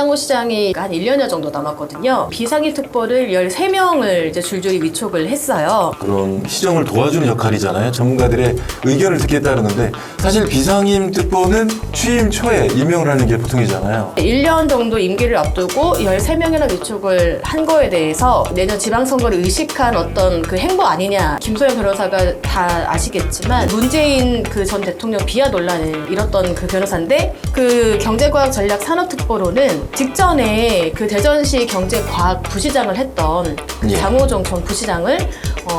이장우 시장이 한 1년여 정도 남았거든요. 비상임 특보를 13명을 이제 줄줄이 위촉을 했어요. 그런 시정을 도와주는 역할이잖아요. 전문가들의 의견을 듣겠다는 건데 사실 비상임 특보는 취임 초에 임명을 하는 게 보통이잖아요. 1년 정도 임기를 앞두고 13명이나 위촉을 한 거에 대해서 내년 지방선거를 의식한 어떤 그 행보 아니냐. 김소연 변호사가 다 아시겠지만 문재인 그 전 대통령 비하 논란을 일었던 그 변호사인데 그 경제과학전략산업특보로는 직전에 그 대전시 경제과학 부시장을 했던 그 예. 장호정 전 부시장을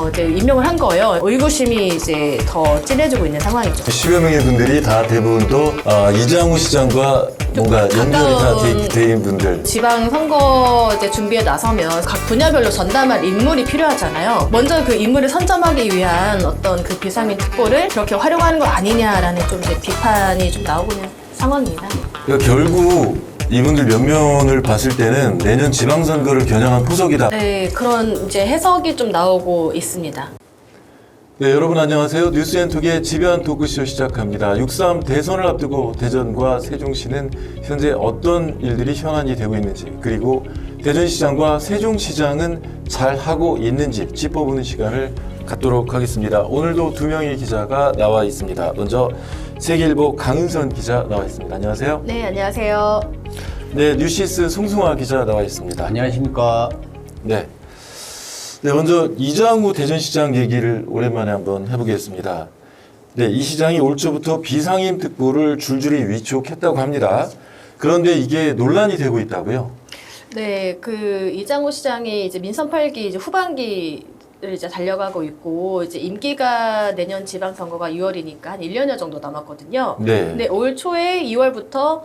이제 임명을 한 거예요. 의구심이 이제 더 진해지고 있는 상황이죠. 10여 명의 분들이 다 대부분 또 이장우 시장과 뭔가 연결이 다 돼 있는 분들. 지방선거 이제 준비에 나서면 각 분야별로 전담할 인물이 필요하잖아요. 먼저 그 인물을 선점하기 위한 어떤 그 비상임 특보를 그렇게 활용하는 거 아니냐라는 좀 이제 비판이 좀 나오고 있는 상황입니다. 그러니까 결국 이분들 면면을 봤을 때는 내년 지방선거를 겨냥한 포석이다. 네, 그런 이제 해석이 좀 나오고 있습니다. 네, 여러분 안녕하세요. 뉴스앤톡의 집요한 토크쇼 시작합니다. 6.3 대선을 앞두고 대전과 세종시는 현재 어떤 일들이 현안이 되고 있는지, 그리고 대전시장과 세종시장은 잘 하고 있는지 짚어보는 시간을 갖도록 하겠습니다. 오늘도 두 명의 기자가 나와 있습니다. 먼저 세계일보 강은선 기자 나와 있습니다. 안녕하세요. 네, 안녕하세요. 네, 뉴시스 송승화 기자 나와 있습니다. 안녕하십니까. 네. 네, 먼저 이장우 대전시장 얘기를 오랜만에 한번 해보겠습니다. 네, 이 시장이 올 초부터 비상임 특보를 줄줄이 위촉했다고 합니다. 그런데 이게 논란이 되고 있다고요? 네, 그 이장우 시장이 이제 민선 8기 이제 후반기를 이제 달려가고 있고 이제 임기가 내년 지방선거가 6월이니까 한 1년여 정도 남았거든요. 네. 근데 올 초에 2월부터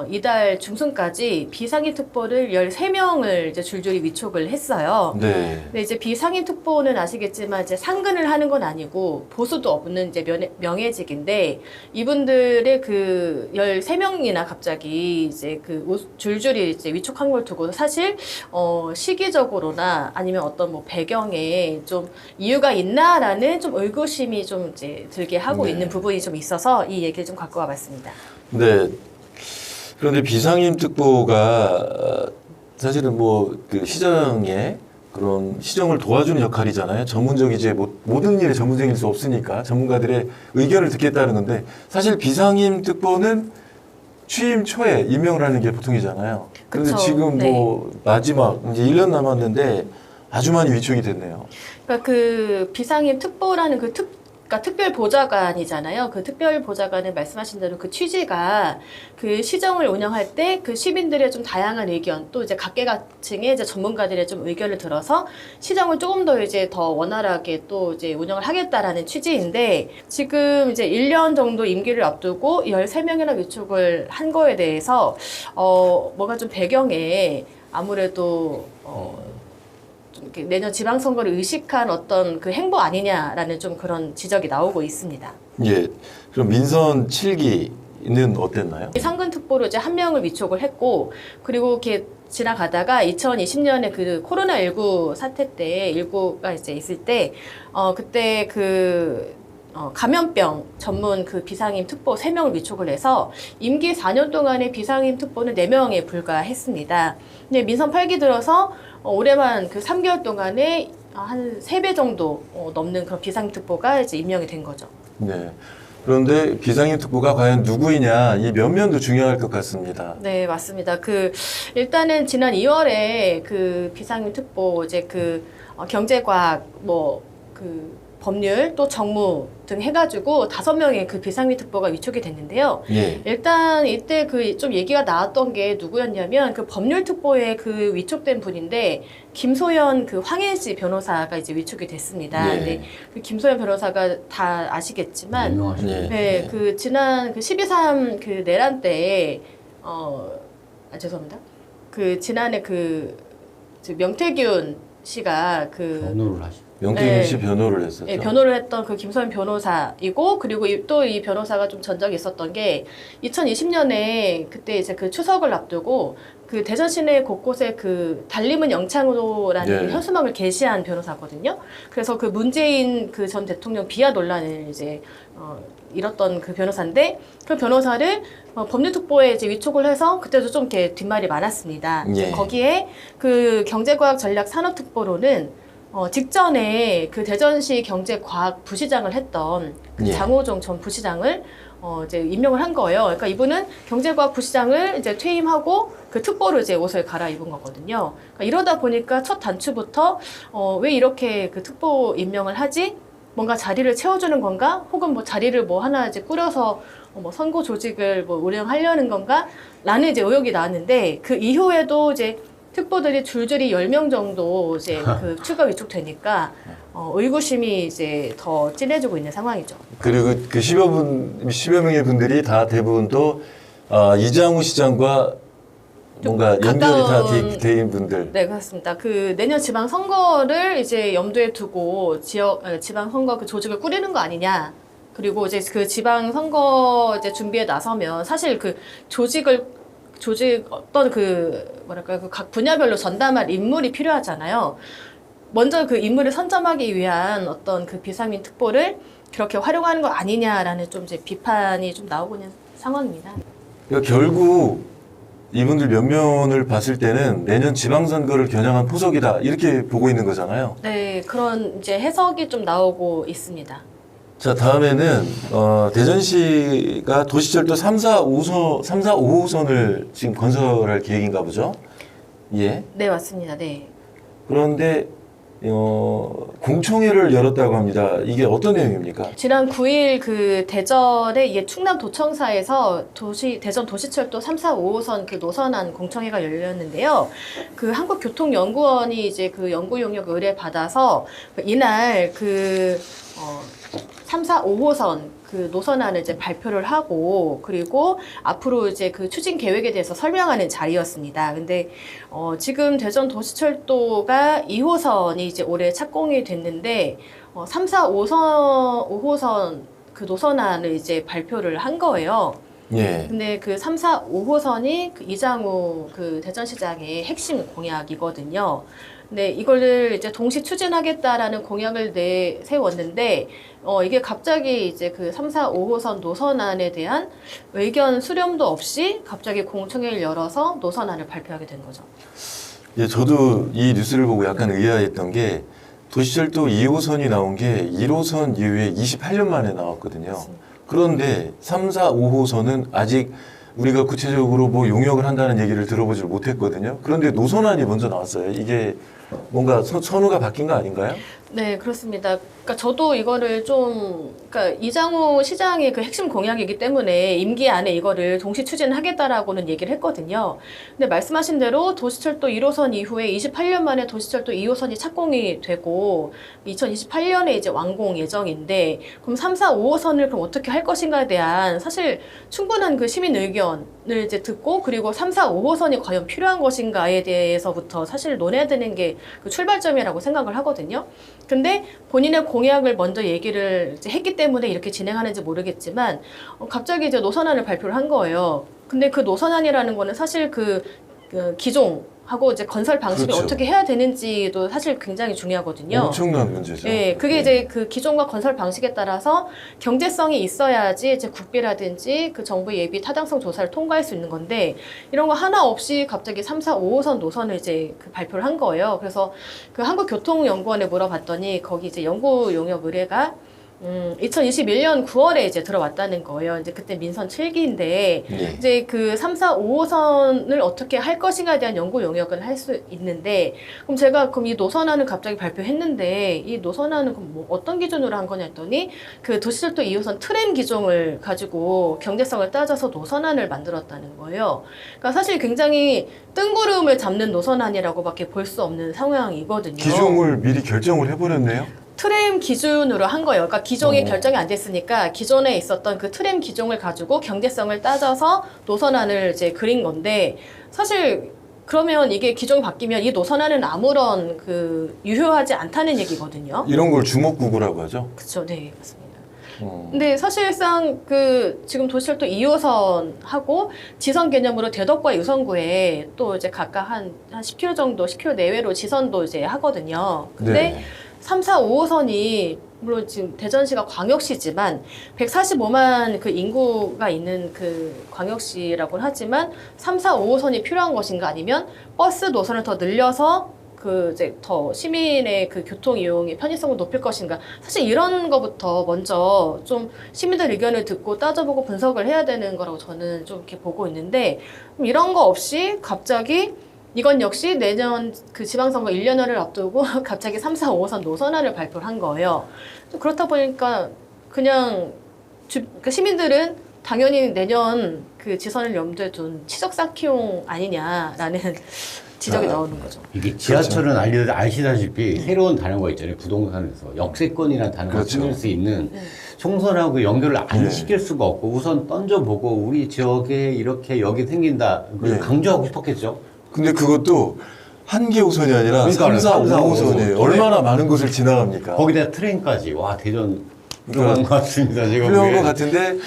이달 중순까지 비상임 특보를 13명을 이제 줄줄이 위촉을 했어요. 네. 근데 이제 비상임 특보는 아시겠지만 이제 상근을 하는 건 아니고 보수도 없는 이제 명예직인데 이분들의 그 13명이나 갑자기 이제 그 줄줄이 이제 위촉한 걸 두고 사실 시기적으로나 아니면 어떤 뭐 배경에 좀 이유가 있나라는 좀 의구심이 좀 이제 들게 하고 네. 있는 부분이 좀 있어서 이 얘기를 좀 갖고 와봤습니다. 네. 그런데 비상임 특보가 사실은 뭐 그 시장의 그런 시정을 도와주는 역할이잖아요. 전문적이지 모든 일에 전문적일 수 없으니까 전문가들의 의견을 듣겠다는 건데 사실 비상임 특보는 취임 초에 임명을 하는 게 보통이잖아요. 그런데 그쵸. 지금 네. 뭐 마지막 이제 1년 남았는데 아주 많이 위촉이 됐네요. 그러니까 그 비상임 특보라는 그러니까 특별보좌관이잖아요. 그 특별보좌관은 말씀하신 대로 그 취지가 그 시정을 운영할 때 그 시민들의 좀 다양한 의견 또 이제 각계각층의 이제 전문가들의 좀 의견을 들어서 시정을 조금 더 이제 더 원활하게 또 이제 운영을 하겠다라는 취지인데 지금 이제 1년 정도 임기를 앞두고 13명이나 위촉을 한 거에 대해서 뭔가 좀 배경에 아무래도 이렇게 내년 지방선거를 의식한 어떤 그 행보 아니냐라는 좀 그런 지적이 나오고 있습니다. 예. 그럼 민선 7기는 어땠나요? 상근 특보로 이제 한 명을 위촉을 했고 그리고 이렇게 지나가다가 2020년에 그 코로나19 사태 때 19가 이제 있을 때 그때 감염병 전문 그 비상임 특보 3명을 위촉을 해서 임기 4년 동안의 비상임 특보는 4명에 불과했습니다. 근데 민선 8기 들어서 올해만 그 3개월 동안에 한 3배 정도 넘는 그런 비상임 특보가 이제 임명이 된 거죠. 네. 그런데 비상임 특보가 과연 누구이냐 이 면면도 중요할 것 같습니다. 네, 맞습니다. 일단은 지난 2월에 그 비상임 특보 이제 경제과학 법률 또 정무 등 해가지고 5명의 그 비상임 특보가 위촉이 됐는데요. 예. 일단 이때 좀 얘기가 나왔던 게 누구였냐면 그 법률 특보에 그 위촉된 분인데 김소연 그 황혜지 변호사가 이제 위촉이 됐습니다. 예. 근데 그 김소연 변호사가 다 아시겠지만 유명하시네요. 네, 그 지난 그 12.3 그 내란 때 죄송합니다. 그 지난해 명태균 씨가 변호를 하시. 명태균 씨 변호를 했었죠. 네, 변호를 했던 그 김소연 변호사이고, 그리고 또 이 변호사가 좀 전적이 있었던 게 2020년에 그때 이제 그 추석을 앞두고 그 대전 시내 곳곳에 그 달림은 영창으로라는 네. 현수막을 게시한 변호사거든요. 그래서 그 문재인 그 전 대통령 비하 논란을 이제 잃었던 그 변호사인데, 그 변호사를 법률특보에 이제 위촉을 해서 그때도 좀 이렇게 뒷말이 많았습니다. 예. 거기에 그 경제과학전략산업특보로는 직전에 그 대전시 경제과학 부시장을 했던 그 예. 장호종 전 부시장을 이제 임명을 한 거예요. 그러니까 이분은 경제과학 부시장을 이제 퇴임하고 그 특보로 이제 옷을 갈아입은 거거든요. 그러니까 이러다 보니까 첫 단추부터 왜 이렇게 그 특보 임명을 하지? 뭔가 자리를 채워주는 건가? 혹은 뭐 자리를 뭐 하나 이제 꾸려서 뭐 선거 조직을 뭐 운영하려는 건가? 라는 이제 의혹이 나왔는데, 그 이후에도 이제 특보들이 줄줄이 10명 정도 이제 그 추가 위촉되니까 의구심이 이제 더 진해지고 있는 상황이죠. 그리고 그 10여 명의 분들이 다 대부분 또 이장우 시장과 뭔가 연결이 다 돼 있는 분들. 네, 그렇습니다. 그 내년 지방 선거를 이제 염두에 두고 지방 선거 그 조직을 꾸리는 거 아니냐. 그리고 이제 그 지방 선거 이제 준비에 나서면 사실 그 조직 어떤 그 뭐랄까요, 그 각 분야별로 전담할 인물이 필요하잖아요. 먼저 그 인물을 선점하기 위한 어떤 그 비상민 특보를 그렇게 활용하는 거 아니냐라는 좀 이제 비판이 좀 나오고 있는 상황입니다. 그러니까 결국 이분들 몇 면을 봤을 때는 내년 지방선거를 겨냥한 포석이다 이렇게 보고 있는 거잖아요. 네, 그런 이제 해석이 좀 나오고 있습니다. 자, 다음에는 대전시가 도시철도 3, 5호선을 지금 건설할 계획인가 보죠? 예. 네, 맞습니다. 네. 그런데 공청회를 열었다고 합니다. 이게 어떤 내용입니까? 지난 9일 그 대전의 이게 충남도청사에서 대전 도시철도 3, 4, 5호선 그 노선안 공청회가 열렸는데요. 그 한국교통연구원이 이제 그 연구 용역 의뢰 받아서 이날 3, 4, 5호선 그 노선안을 이제 발표를 하고, 그리고 앞으로 이제 그 추진 계획에 대해서 설명하는 자리였습니다. 근데 지금 대전 도시철도가 2호선이 이제 올해 착공이 됐는데 3, 4, 5호선 그 노선안을 이제 발표를 한 거예요. 예. 근데 그 3, 4, 5호선이 그 이장우 그 대전시장의 핵심 공약이거든요. 근데 이거를 이제 동시 추진하겠다라는 공약을 세웠는데, 이게 갑자기 이제 그 3, 4, 5호선 노선안에 대한 의견 수렴도 없이 갑자기 공청회를 열어서 노선안을 발표하게 된 거죠. 예, 저도 이 뉴스를 보고 약간 의아했던 게 도시철도 2호선이 나온 게 1호선 이후에 28년 만에 나왔거든요. 맞습니다. 그런데 3, 4, 5호선은 아직 우리가 구체적으로 뭐 용역을 한다는 얘기를 들어보질 못했거든요. 그런데 노선안이 먼저 나왔어요. 이게 뭔가 선호가 바뀐 거 아닌가요? 네, 그렇습니다. 그러니까 저도 이거를 그러니까 이장우 시장의 그 핵심 공약이기 때문에 임기 안에 이거를 동시 추진하겠다라고는 얘기를 했거든요. 근데 말씀하신 대로 도시철도 1호선 이후에 28년 만에 도시철도 2호선이 착공이 되고 2028년에 이제 완공 예정인데, 그럼 3, 4, 5호선을 그럼 어떻게 할 것인가에 대한 사실 충분한 그 시민 의견을 이제 듣고, 그리고 3, 4, 5호선이 과연 필요한 것인가에 대해서부터 사실 논해야 되는 게 그 출발점이라고 생각을 하거든요. 근데 본인의 공약을 먼저 얘기를 이제 했기 때문에 이렇게 진행하는지 모르겠지만 갑자기 이제 노선안을 발표를 한 거예요. 근데 그 노선안이라는 거는 사실 그 기종하고 이제 건설 방식을 그렇죠. 어떻게 해야 되는지도 사실 굉장히 중요하거든요. 엄청난 문제죠. 네, 그게 이제 그 기종과 건설 방식에 따라서 경제성이 있어야지 이제 국비라든지 그 정부 예비 타당성 조사를 통과할 수 있는 건데, 이런 거 하나 없이 갑자기 3, 4, 5호선 노선을 이제 그 발표를 한 거예요. 그래서 그 한국교통연구원에 물어봤더니 거기 이제 연구 용역 의뢰가 2021년 9월에 이제 들어왔다는 거예요. 이제 그때 민선 7기인데, 예. 이제 그 3, 4, 5호선을 어떻게 할 것인가에 대한 연구 용역은 할 수 있는데, 그럼 이 노선안을 갑자기 발표했는데, 이 노선안은 그럼 뭐 어떤 기준으로 한 거냐 했더니, 그 도시철도 2호선 트램 기종을 가지고 경제성을 따져서 노선안을 만들었다는 거예요. 그러니까 사실 굉장히 뜬구름을 잡는 노선안이라고밖에 볼 수 없는 상황이거든요. 기종을 미리 결정을 해버렸네요. 트램 기준으로 한 거예요. 그러니까 기종이 결정이 안 됐으니까 기존에 있었던 그 트램 기종을 가지고 경제성을 따져서 노선안을 이제 그린 건데, 사실 그러면 이게 기종이 바뀌면 이 노선안은 아무런 그 유효하지 않다는 얘기거든요. 이런 걸 주목구구라고 하죠. 그렇죠, 네, 맞습니다. 어. 근데 사실상 그 지금 도시철도 2호선하고 지선 개념으로 대덕과 유성구에 또 이제 각각 한 10km 정도, 10km 내외로 지선도 이제 하거든요. 근데 네. 3, 4, 5호선이 물론 지금 대전시가 광역시지만 145만 그 인구가 있는 그 광역시라고는 하지만 3, 4, 5호선이 필요한 것인가 아니면 버스 노선을 더 늘려서 그 이제 더 시민의 그 교통 이용의 편의성을 높일 것인가 사실 이런 거부터 먼저 좀 시민들 의견을 듣고 따져보고 분석을 해야 되는 거라고 저는 좀 이렇게 보고 있는데 이런 거 없이 갑자기 이건 역시 내년 그 지방선거 1년여를 앞두고 갑자기 3, 4, 5호선 노선안을 발표를 한 거예요. 좀 그렇다 보니까 그냥 그 시민들은 당연히 내년 그 지선을 염두에 둔 치적 쌓기용 아니냐라는 지적이 나오는 거죠. 이게 지하철은 아시다시피 새로운 단어가 있잖아요. 부동산에서 역세권이라는 단어가 그렇죠. 쓰일 수 있는 총선하고 연결을 안 네. 시킬 수가 없고 우선 던져보고 우리 지역에 이렇게 여기 생긴다. 네. 강조하고 싶었겠죠. 근데 그것도 한 개 호선이 아니라 그러니까요. 3, 4, 3, 4, 5호선이에요. 5호선. 얼마나 많은 곳을 지나갑니까? 거기다 트레인까지. 와 대전 그러니까 훌륭한 것 같습니다. 제가 훌륭한 것 보기엔. 같은데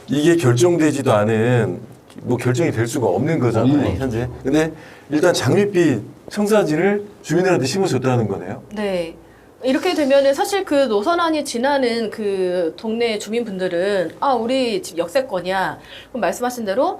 이게 결정되지도 않은 뭐 결정이 될 수가 없는 거잖아요. 없는 거죠. 현재. 근데 일단 장밋빛 청사진을 주민들한테 심어줬다는 거네요. 네. 이렇게 되면은 사실 그 노선안이 지나는 그 동네 주민분들은 아 우리 집 역세권이야. 그럼 말씀하신 대로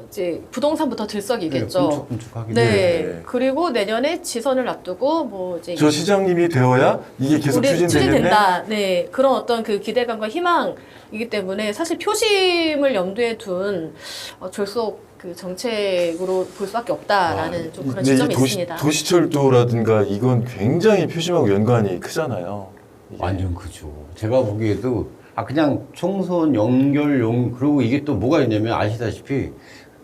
이제 부동산부터 들썩이겠죠. 꿈쩍꿈쩍하긴 네. 네. 그리고 내년에 지선을 앞두고 뭐 이제 저 시장님이 되어야 이게 계속 우리 추진되겠네. 추진된다. 네. 그런 어떤 그 기대감과 희망이기 때문에 사실 표심을 염두에 둔 졸속 그 정책으로 볼 수밖에 없다라는 좀 그런 근데 이 지점이 있습니다. 도시철도라든가 이건 굉장히 표심하고 연관이 크잖아요. 이게. 완전 크죠. 제가 보기에도 그냥 총선 연결용 그리고 이게 또 뭐가 있냐면 아시다시피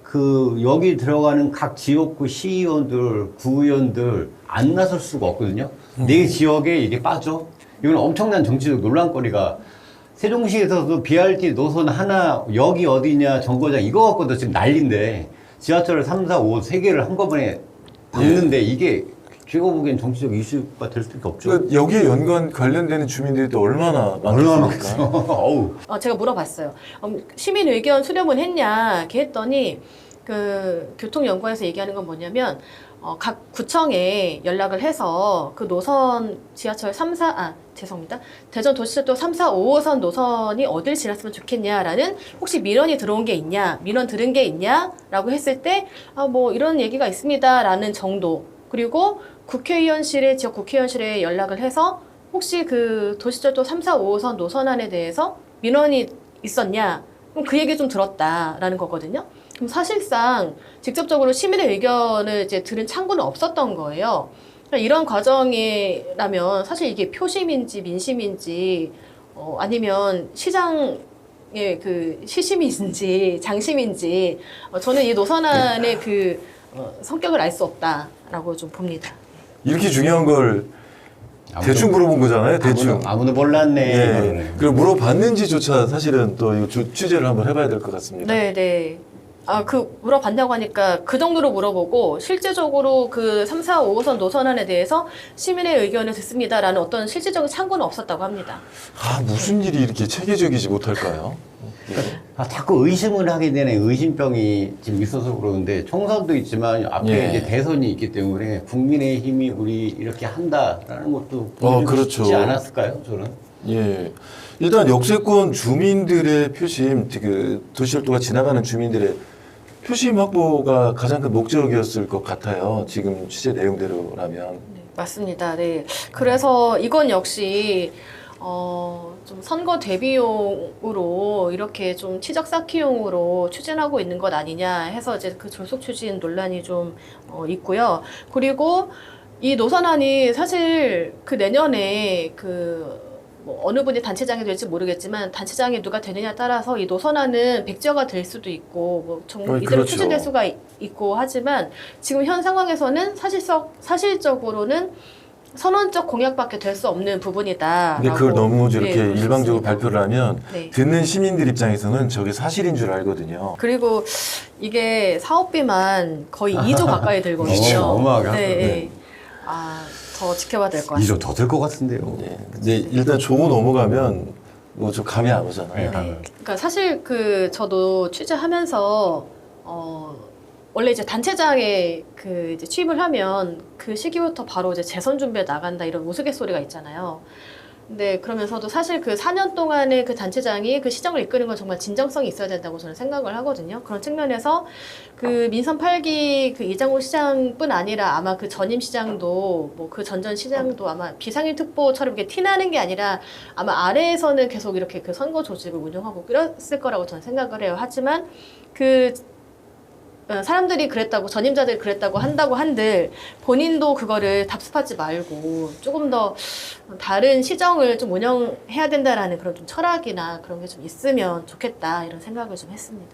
그 여기 들어가는 각 지역구 시의원들, 구의원들 안 나설 수가 없거든요. 내 지역에 이게 빠져. 이건 엄청난 정치적 논란거리가 세종시에서도 BRT 노선 하나 여기 어디냐 정거장 이거 갖고도 지금 난리인데 지하철을 3, 4, 5, 3개를 한꺼번에 박는데 이게 제가 보기엔 정치적 이슈가 될 수밖에 없죠. 그러니까 여기에 관련되는 주민들이 또 얼마나 많겠습니까? 어우. 제가 물어봤어요. 시민 의견 수렴은 했냐? 이렇게 했더니 그 교통연구원에서 얘기하는 건 뭐냐면 각 구청에 연락을 해서 그 노선 지하철 3, 4, 죄송합니다. 대전 도시철도 3, 4, 5호선 노선이 어딜 지났으면 좋겠냐라는 혹시 민원이 들어온 게 있냐, 민원 들은 게 있냐라고 했을 때 뭐 이런 얘기가 있습니다라는 정도. 그리고 국회의원실에 지역 국회의원실에 연락을 해서 혹시 그 도시철도 3, 4, 5호선 노선안에 대해서 민원이 있었냐? 그럼 그 얘기 좀 들었다라는 거거든요. 그럼 사실상 직접적으로 시민의 의견을 이제 들은 창구는 없었던 거예요. 그러니까 이런 과정이라면 사실 이게 표심인지 민심인지 아니면 시장의 그 시심인지 장심인지 저는 이 노선안의 그 성격을 알 수 없다라고 좀 봅니다. 이렇게 중요한 걸 대충 물어본 거잖아요. 대충. 아무도 몰랐네. 예. 그리고 물어봤는지조차 사실은 또 이거 취재를 한번 해봐야 될 것 같습니다. 네, 네. 물어봤냐고 하니까 그 정도로 물어보고 실제적으로 그 3, 4, 5호선 노선안에 대해서 시민의 의견을 듣습니다라는 어떤 실질적인 창구는 없었다고 합니다. 무슨 일이 이렇게 체계적이지 못할까요? 자꾸 의심을 하게 되는 의심병이 지금 있어서 그러는데 총선도 있지만 앞에 예. 이제 대선이 있기 때문에 국민의힘이 우리 이렇게 한다라는 것도 그렇죠. 쉽지 않았을까요? 저는. 예. 일단 역세권 주민들의 표심, 그 도시철도가 지나가는 주민들의 표심 확보가 가장 큰 목적이었을 것 같아요. 지금 취재 내용대로라면. 네, 맞습니다. 네. 그래서 이건 역시 좀 선거 대비용으로 이렇게 좀 치적 쌓기용으로 추진하고 있는 것 아니냐 해서 이제 그 졸속 추진 논란이 좀 있고요. 그리고 이 노선안이 사실 그 내년에 뭐 어느 분이 단체장이 될지 모르겠지만 단체장이 누가 되느냐에 따라서 이 노선안은 백지화가 될 수도 있고 뭐 이대로 그렇죠. 추진될 수가 있고 하지만 지금 현 상황에서는 사실적으로는 선언적 공약밖에 될 수 없는 부분이다. 근데 그걸 너무 저렇게 네, 일방적으로 그렇습니다. 발표를 하면 네. 듣는 시민들 입장에서는 저게 사실인 줄 알거든요. 그리고 이게 사업비만 거의 2조 가까이 들거든요. 어마어마하게 네, 하죠. 네. 아, 더 지켜봐야 될 것 같습니다. 2조 더 될 것 같은데요. 네. 근데 일단 조고 넘어가면 뭐 좀 감이 안 오잖아요. 네. 그러니까 사실 저도 취재하면서 원래 이제 단체장에 이제 취임을 하면 그 시기부터 바로 이제 재선 준비에 나간다 이런 우스갯소리가 있잖아요. 근데 그러면서도 사실 그 4년 동안의 그 단체장이 그 시정을 이끄는 건 정말 진정성이 있어야 된다고 저는 생각을 하거든요. 그런 측면에서 그 민선 8기 그 이장우 시장뿐 아니라 아마 그 전임 시장도 뭐 그 전전 시장도 아마 비상일 특보처럼 이렇게 티나는 게 아니라 아마 아래에서는 계속 이렇게 그 선거 조직을 운영하고 그랬을 거라고 저는 생각을 해요. 하지만 사람들이 그랬다고, 전임자들이 그랬다고 한다고 한들 본인도 그거를 답습하지 말고 조금 더 다른 시정을 좀 운영해야 된다라는 그런 좀 철학이나 그런 게 좀 있으면 좋겠다 이런 생각을 좀 했습니다.